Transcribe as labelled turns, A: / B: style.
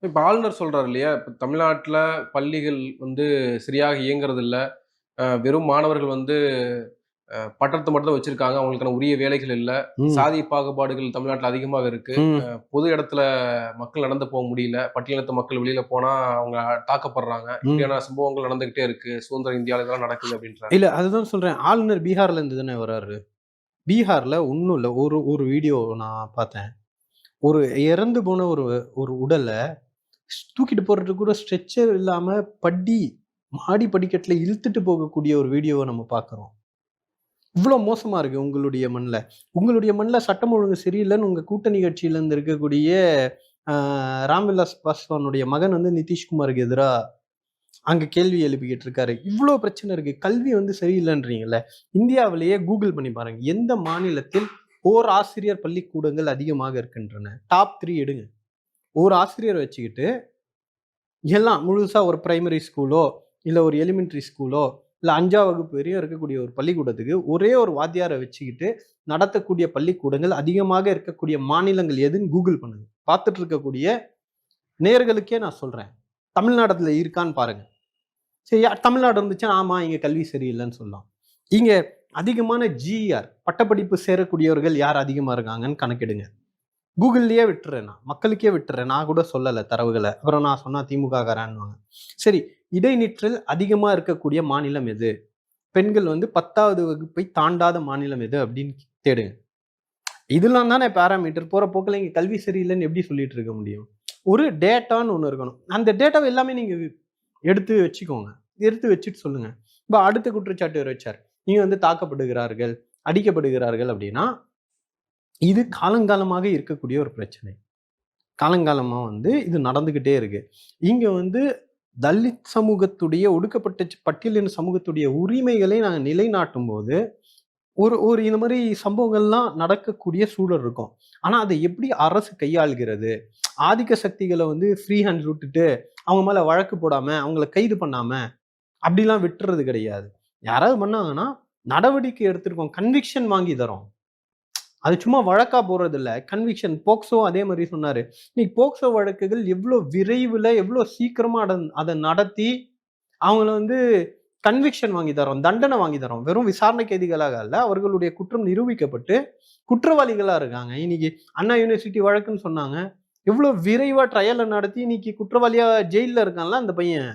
A: இப்ப ஆளுநர் சொல்றாரு இல்லையா? இப்ப தமிழ்நாட்ல பள்ளிகள் வந்து சரியாக இயங்குறதில்ல. வெறும் மாணவர்கள் வந்து பட்டத்த மட்டும் தான் வச்சிருக்காங்க. அவங்களுக்கான உரிய வேலைகள் இல்ல.
B: ம்.
A: சாதி பாகுபாடுகள் தமிழ்நாட்ல அதிகமாக இருக்கு.
B: ம்.
A: பொது இடத்துல மக்கள் நடந்து போ முடியல. பட்டியலினத்த மக்கள் வெளியில போனா அவங்க தாக்கப்படுறாங்க.
B: ம்.
A: இப்படியான சம்பவங்கள் நடந்துகிட்டே இருக்கு. சுதந்திர இந்தியால இதெல்லாம் நடக்குது அப்படின்றாரு.
B: இல்ல அதுதான் சொல்றேன். ஆளுநர் பீகார்ல இருந்து தானே வராரு. பீகார்ல ஒண்ணும் இல்ல. ஒரு ஒரு வீடியோ நான் பார்த்தேன். ஒரு இறந்து போன ஒரு ஒரு உடல தூக்கிட்டு போறதுக்கு கூட ஸ்ட்ரெச்சர் இல்லாம மாடி படிக்கட்டுல இழுத்துட்டு போகக்கூடிய ஒரு வீடியோவ நம்ம பார்க்குறோம். இவ்ளோ மோசமா இருக்கு உங்களுடைய மண்ல. உங்களுடைய மண்ல சட்டம் ஒழுங்கு சரியில்லன்னு உங்க கூட்டணி கட்சியில இருந்து இருக்கக்கூடிய அ ராம்விலாஸ் பாஸ்வானுடைய மகன் வந்து நிதிஷ்குமாருக்கு எதிரா அங்க கேள்வி எழுப்பிக்கிட்டு இருக்காரு. இவ்ளோ பிரச்சனை இருக்கு. கல்வி வந்து சரியில்லன்றீங்கல்ல. இந்தியாவிலேயே கூகுள் பண்ணி பாருங்க. எந்த மாநிலத்தில் ஓர் ஆசிரியர் பள்ளிக்கூடங்கள் அதிகமாக இருக்கின்றன? டாப் 3 எடுங்க. ஒரு ஆசிரியர வச்சுக்கிட்டு, எல்லாம் முழுசா ஒரு பிரைமரி ஸ்கூலோ, இல்ல ஒரு எலிமெண்டரி ஸ்கூலோ, இல்ல 5ஆம் வகுப்பு வரையும் இருக்கக்கூடிய ஒரு பள்ளிக்கூடத்துக்கு, ஒரே ஒரு வாத்தியார வச்சுக்கிட்டு நடத்தக்கூடிய பள்ளிக்கூடங்கள் அதிகமாக இருக்கக்கூடிய மாநிலங்கள் எதுன்னு கூகுள் பண்ணுங்க. பார்த்துட்டு இருக்கக்கூடிய நேயர்களுக்கே நான் சொல்றேன். தமிழ்நாடுல இருக்கான்னு பாருங்க. சரி தமிழ்நாடு இருந்துச்சுன்னா, ஆமா இங்க கல்வி சரியில்லன்னு சொல்லலாம். இங்க அதிகமான ஜிஆர் பட்டப்படிப்பு சேரக்கூடியவர்கள் யார் அதிகமா இருக்காங்கன்னு கணக்கிடுங்க. கூகுள்லயே விட்டுறேன் நான். மக்களுக்கே விட்டுறேன். நான் கூட சொல்லல தரவுகள. அப்புறம் நான் சொன்னா திமுககாரன்னுவாங்க. சரி, இடைநிற்றல் அதிகமா இருக்கக்கூடிய மாநிலம் எது? பெண்கள் வந்து 10வது வகுப்பை தாண்டாத மாநிலம் எது? அப்படின்னு தேடுங்க. இதெல்லாம் தானே பேராமீட்டர். போற போக்குல இங்க கல்வி சரியில்லன்னு எப்படி சொல்லிட்டு இருக்க முடியும்? ஒரு டேட்டான்னு ஒண்ணு இருக்கணும். அந்த டேட்டாவ எல்லாமே நீங்க எடுத்து வச்சுக்கோங்க. எடுத்து வச்சுட்டு சொல்லுங்க. இப்ப அடுத்த குற்றச்சாட்டு இவரு வச்சாரு. நீங்க வந்து தாக்கப்படுகிறார்கள், அடிக்கப்படுகிறார்கள் அப்படின்னா, இது காலங்காலமாக இருக்கக்கூடிய ஒரு பிரச்சனை. காலங்காலமா வந்து இது நடந்துகிட்டே இருக்கு. இங்க வந்து தலித் சமூகத்துடைய ஒடுக்கப்பட்ட பட்டியலின சமூகத்துடைய உரிமைகளை நாங்க நிலைநாட்டும்போது, ஒரு ஒரு இந்த மாரி சம்பவங்கள்லாம் நடக்கக்கூடிய சூழல் இருக்கும். ஆனா, அத எப்படி அரசு கையாள்கிறது? ஆதிக்க சக்திகள வந்து ஃப்ரீ ஹேண்ட் விட்டுட்டு, அவங்க மேல வழக்கு போடாம, அவங்கள கைது பண்ணாம, அப்படிலாம் விட்டுறது கிடையாது. யாராவது பண்ணாங்கன்னா, நடவடிக்கை எடுத்திருக்கோம். கன்விக்ஷன் வாங்கி தர்றோம். அது சும்மா வழக்கா போடுறதில்ல. கன்விக்ஷன் போக்சோ அதே மாரி சொன்னாரு. இன்னைக்கு போக்சோ வழக்குகள் எவ்ளோ விரைவுல, எவ்ளோ சீக்கிரமா அத நடத்தி, அவங்கள வந்து கன்விக்ஷன் வாங்கி தர்றோம். தண்டனை வாங்கி தர்றோம். வெறும் விசாரணை கைதிகளாக அல்ல, அவர்களுடைய குற்றம் நிரூபிக்கப்பட்டு குற்றவாளிகளா இருக்காங்க. இன்னைக்கு அண்ணா யூனிவர்சிட்டி வழக்குன்னு சொன்னாங்க. எவ்ளோ விரைவா ட்ரையல நடத்தி இன்னைக்கு குற்றவாளியா ஜெயில்ல இருக்கான்ல அந்த பையன்.